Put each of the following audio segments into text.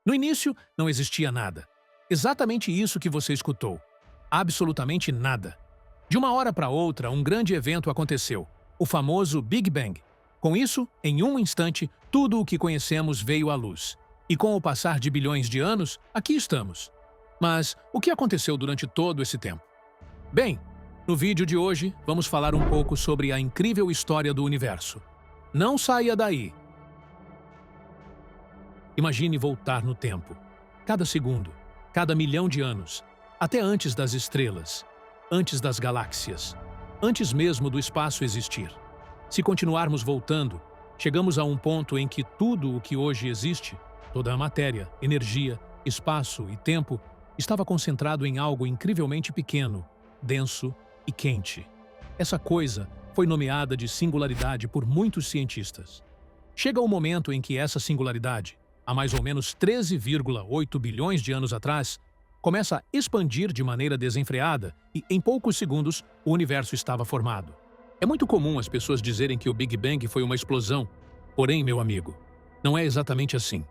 No início, não existia nada. Exatamente isso que você escutou. Absolutamente nada. De uma hora para outra, um grande evento aconteceu, o famoso Big Bang. Com isso, em um instante, tudo o que conhecemos veio à luz. E com o passar de bilhões de anos, aqui estamos. Mas o que aconteceu durante todo esse tempo? Bem, no vídeo de hoje, vamos falar um pouco sobre a incrível história do universo. Não saia daí! Imagine voltar no tempo. Cada segundo, cada milhão de anos, até antes das estrelas, antes das galáxias, antes mesmo do espaço existir. Se continuarmos voltando, chegamos a um ponto em que tudo o que hoje existe, toda a matéria, energia, espaço e tempo, estava concentrado em algo incrivelmente pequeno, denso e quente. Essa coisa foi nomeada de singularidade por muitos cientistas. Chega o momento em que essa singularidade, há mais ou menos 13,8 bilhões de anos atrás, começa a expandir de maneira desenfreada e, em poucos segundos, o universo estava formado. É muito comum as pessoas dizerem que o Big Bang foi uma explosão. Porém, meu amigo, não é exatamente assim.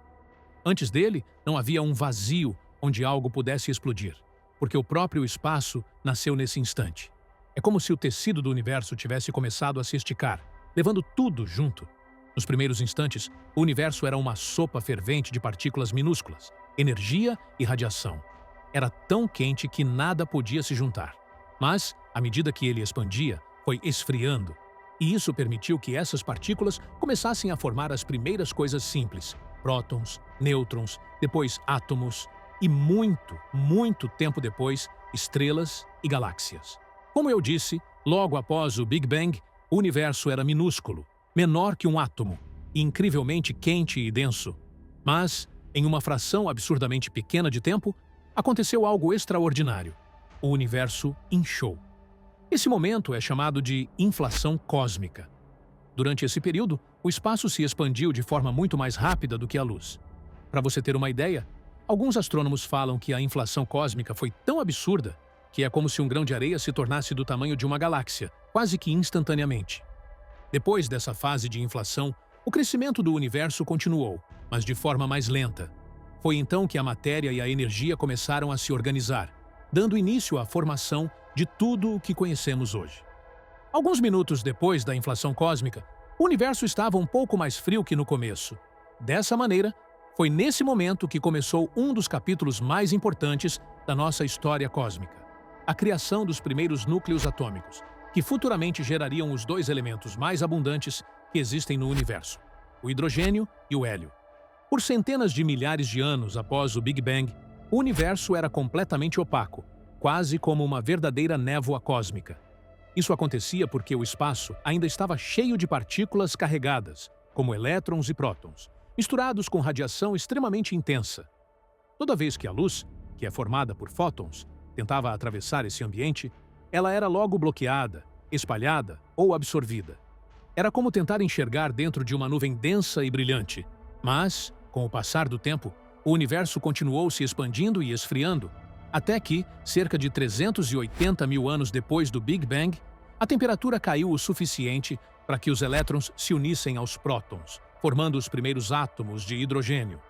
Antes dele, não havia um vazio onde algo pudesse explodir, porque o próprio espaço nasceu nesse instante. É como se o tecido do universo tivesse começado a se esticar, levando tudo junto. Nos primeiros instantes, o universo era uma sopa fervente de partículas minúsculas, energia e radiação. Era tão quente que nada podia se juntar. Mas, à medida que ele expandia, foi esfriando. E isso permitiu que essas partículas começassem a formar as primeiras coisas simples: prótons, nêutrons, depois átomos e muito tempo depois, estrelas e galáxias. Como eu disse, logo após o Big Bang, o universo era minúsculo, menor que um átomo, e incrivelmente quente e denso. Mas, em uma fração absurdamente pequena de tempo, aconteceu algo extraordinário. O universo inchou. Esse momento é chamado de inflação cósmica. Durante esse período, o espaço se expandiu de forma muito mais rápida do que a luz. Para você ter uma ideia, alguns astrônomos falam que a inflação cósmica foi tão absurda que é como se um grão de areia se tornasse do tamanho de uma galáxia, quase que instantaneamente. Depois dessa fase de inflação, o crescimento do universo continuou, mas de forma mais lenta. Foi então que a matéria e a energia começaram a se organizar, dando início à formação de tudo o que conhecemos hoje. Alguns minutos depois da inflação cósmica, o universo estava um pouco mais frio que no começo. Dessa maneira, foi nesse momento que começou um dos capítulos mais importantes da nossa história cósmica: a criação dos primeiros núcleos atômicos, que futuramente gerariam os dois elementos mais abundantes que existem no universo, o hidrogênio e o hélio. Por centenas de milhares de anos após o Big Bang, o universo era completamente opaco, quase como uma verdadeira névoa cósmica. Isso acontecia porque o espaço ainda estava cheio de partículas carregadas, como elétrons e prótons, misturados com radiação extremamente intensa. Toda vez que a luz, que é formada por fótons, tentava atravessar esse ambiente, ela era logo bloqueada, espalhada ou absorvida. Era como tentar enxergar dentro de uma nuvem densa e brilhante. Mas, com o passar do tempo, o universo continuou se expandindo e esfriando, até que, cerca de 380 mil anos depois do Big Bang, a temperatura caiu o suficiente para que os elétrons se unissem aos prótons, formando os primeiros átomos de hidrogênio.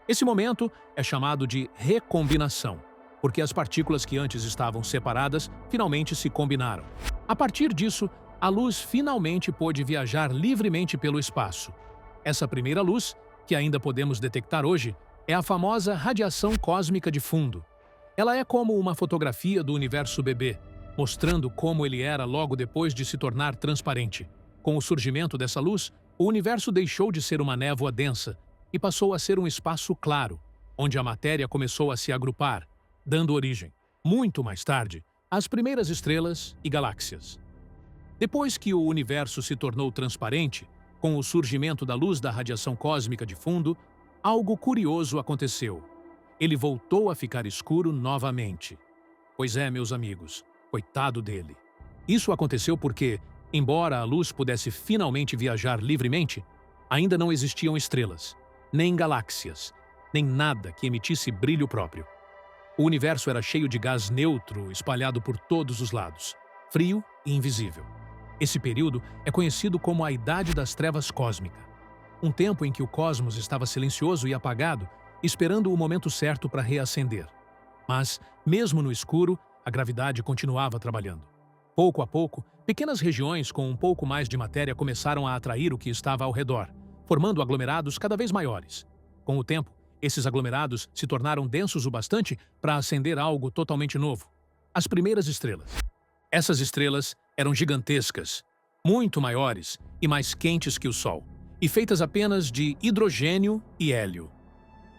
Esse momento é chamado de recombinação, porque as partículas que antes estavam separadas finalmente se combinaram. A partir disso, a luz finalmente pôde viajar livremente pelo espaço. Essa primeira luz, que ainda podemos detectar hoje, é a famosa radiação cósmica de fundo. Ela é como uma fotografia do universo bebê, mostrando como ele era logo depois de se tornar transparente. Com o surgimento dessa luz, o universo deixou de ser uma névoa densa e passou a ser um espaço claro, onde a matéria começou a se agrupar, dando origem, muito mais tarde, às primeiras estrelas e galáxias. Depois que o universo se tornou transparente, com o surgimento da luz da radiação cósmica de fundo, algo curioso aconteceu. Ele voltou a ficar escuro novamente. Pois é, meus amigos, coitado dele. Isso aconteceu porque, embora a luz pudesse finalmente viajar livremente, ainda não existiam estrelas, nem galáxias, nem nada que emitisse brilho próprio. O universo era cheio de gás neutro espalhado por todos os lados, frio e invisível. Esse período é conhecido como a Idade das Trevas Cósmica, um tempo em que o cosmos estava silencioso e apagado esperando o momento certo para reacender. Mas, mesmo no escuro, a gravidade continuava trabalhando. Pouco a pouco, pequenas regiões com um pouco mais de matéria começaram a atrair o que estava ao redor, formando aglomerados cada vez maiores. Com o tempo, esses aglomerados se tornaram densos o bastante para acender algo totalmente novo: as primeiras estrelas. Essas estrelas eram gigantescas, muito maiores e mais quentes que o Sol, e feitas apenas de hidrogênio e hélio.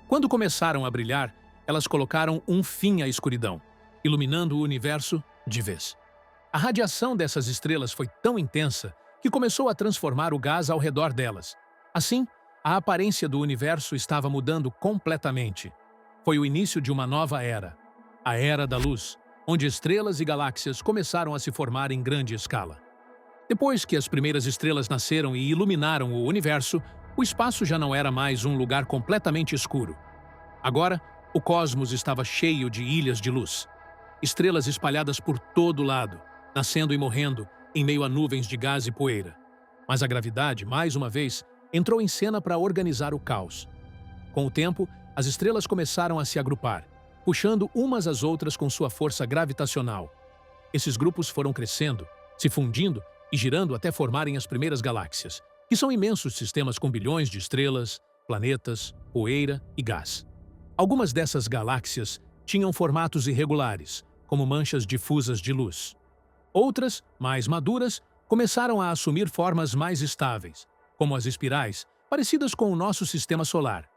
Quando começaram a brilhar, elas colocaram um fim à escuridão, iluminando o universo de vez. A radiação dessas estrelas foi tão intensa que começou a transformar o gás ao redor delas. Assim, a aparência do universo estava mudando completamente. Foi o início de uma nova era, a Era da Luz, onde estrelas e galáxias começaram a se formar em grande escala. Depois que as primeiras estrelas nasceram e iluminaram o universo, o espaço já não era mais um lugar completamente escuro. Agora, o cosmos estava cheio de ilhas de luz. Estrelas espalhadas por todo lado, nascendo e morrendo em meio a nuvens de gás e poeira. Mas a gravidade, mais uma vez, entrou em cena para organizar o caos. Com o tempo, as estrelas começaram a se agrupar, puxando umas às outras com sua força gravitacional. Esses grupos foram crescendo, se fundindo e girando até formarem as primeiras galáxias, que são imensos sistemas com bilhões de estrelas, planetas, poeira e gás. Algumas dessas galáxias tinham formatos irregulares, como manchas difusas de luz. Outras, mais maduras, começaram a assumir formas mais estáveis, como as espirais, parecidas com o nosso sistema solar,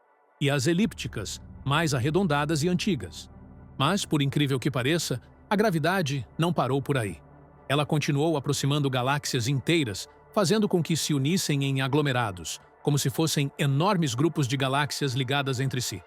e as elípticas, mais arredondadas e antigas. Mas, por incrível que pareça, a gravidade não parou por aí. Ela continuou aproximando galáxias inteiras, fazendo com que se unissem em aglomerados, como se fossem enormes grupos de galáxias ligadas entre si.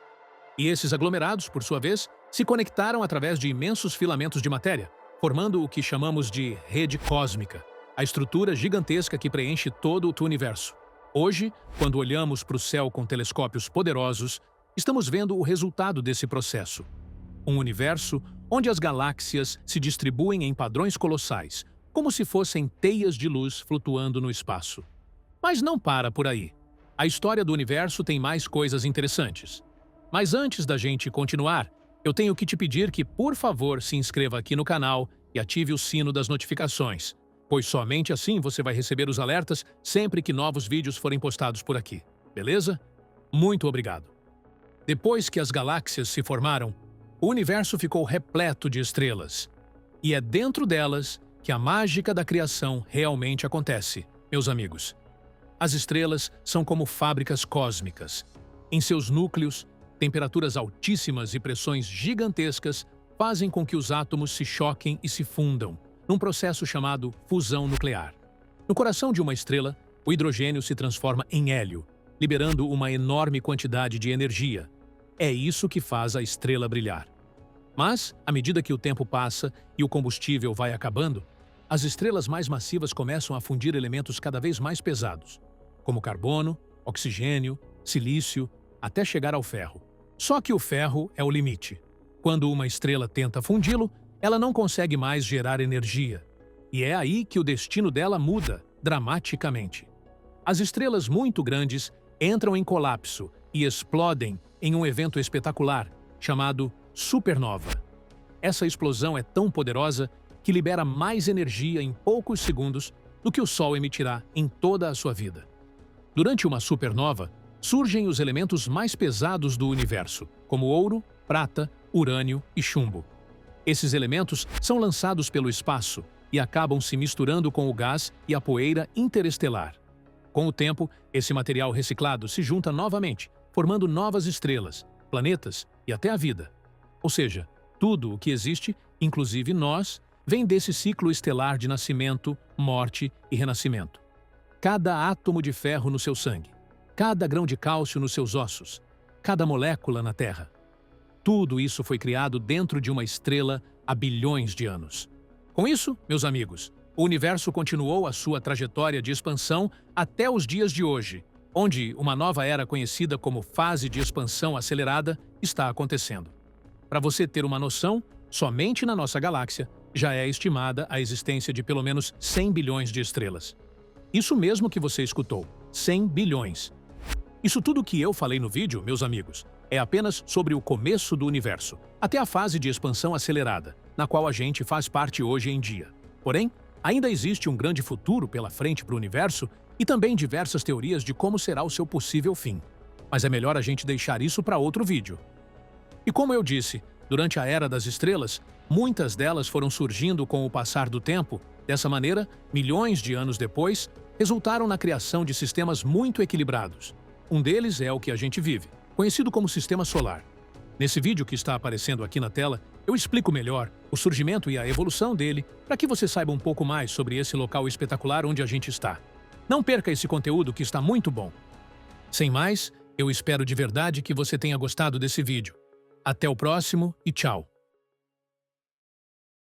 E esses aglomerados, por sua vez, se conectaram através de imensos filamentos de matéria, formando o que chamamos de rede cósmica, a estrutura gigantesca que preenche todo o universo. Hoje, quando olhamos para o céu com telescópios poderosos, estamos vendo o resultado desse processo. Um universo onde as galáxias se distribuem em padrões colossais, como se fossem teias de luz flutuando no espaço. Mas não para por aí. A história do universo tem mais coisas interessantes. Mas antes da gente continuar, eu tenho que te pedir que, por favor, se inscreva aqui no canal e ative o sino das notificações, pois somente assim você vai receber os alertas sempre que novos vídeos forem postados por aqui, beleza? Muito obrigado! Depois que as galáxias se formaram, o universo ficou repleto de estrelas. E é dentro delas que a mágica da criação realmente acontece, meus amigos. As estrelas são como fábricas cósmicas. Em seus núcleos, temperaturas altíssimas e pressões gigantescas fazem com que os átomos se choquem e se fundam, num processo chamado fusão nuclear. No coração de uma estrela, o hidrogênio se transforma em hélio, liberando uma enorme quantidade de energia. É isso que faz a estrela brilhar. Mas, à medida que o tempo passa e o combustível vai acabando, as estrelas mais massivas começam a fundir elementos cada vez mais pesados, como carbono, oxigênio, silício, até chegar ao ferro. Só que o ferro é o limite. Quando uma estrela tenta fundi-lo, ela não consegue mais gerar energia. E é aí que o destino dela muda dramaticamente. As estrelas muito grandes entram em colapso e explodem em um evento espetacular chamado supernova. Essa explosão é tão poderosa que libera mais energia em poucos segundos do que o Sol emitirá em toda a sua vida. Durante uma supernova, surgem os elementos mais pesados do universo, como ouro, prata, urânio e chumbo. Esses elementos são lançados pelo espaço e acabam se misturando com o gás e a poeira interestelar. Com o tempo, esse material reciclado se junta novamente, formando novas estrelas, planetas e até a vida. Ou seja, tudo o que existe, inclusive nós, vem desse ciclo estelar de nascimento, morte e renascimento. Cada átomo de ferro no seu sangue, cada grão de cálcio nos seus ossos, cada molécula na Terra. Tudo isso foi criado dentro de uma estrela há bilhões de anos. Com isso, meus amigos, o universo continuou a sua trajetória de expansão até os dias de hoje, onde uma nova era conhecida como fase de expansão acelerada está acontecendo. Para você ter uma noção, somente na nossa galáxia já é estimada a existência de pelo menos 100 bilhões de estrelas. Isso mesmo que você escutou, 100 bilhões. Isso tudo que eu falei no vídeo, meus amigos, é apenas sobre o começo do universo, até a fase de expansão acelerada, na qual a gente faz parte hoje em dia. Porém, ainda existe um grande futuro pela frente para o universo e também diversas teorias de como será o seu possível fim. Mas é melhor a gente deixar isso para outro vídeo. E como eu disse, durante a Era das Estrelas, muitas delas foram surgindo com o passar do tempo. Dessa maneira, milhões de anos depois, resultaram na criação de sistemas muito equilibrados. Um deles é o que a gente vive, conhecido como Sistema Solar. Nesse vídeo que está aparecendo aqui na tela, eu explico melhor o surgimento e a evolução dele para que você saiba um pouco mais sobre esse local espetacular onde a gente está. Não perca esse conteúdo que está muito bom. Sem mais, eu espero de verdade que você tenha gostado desse vídeo. Até o próximo e tchau!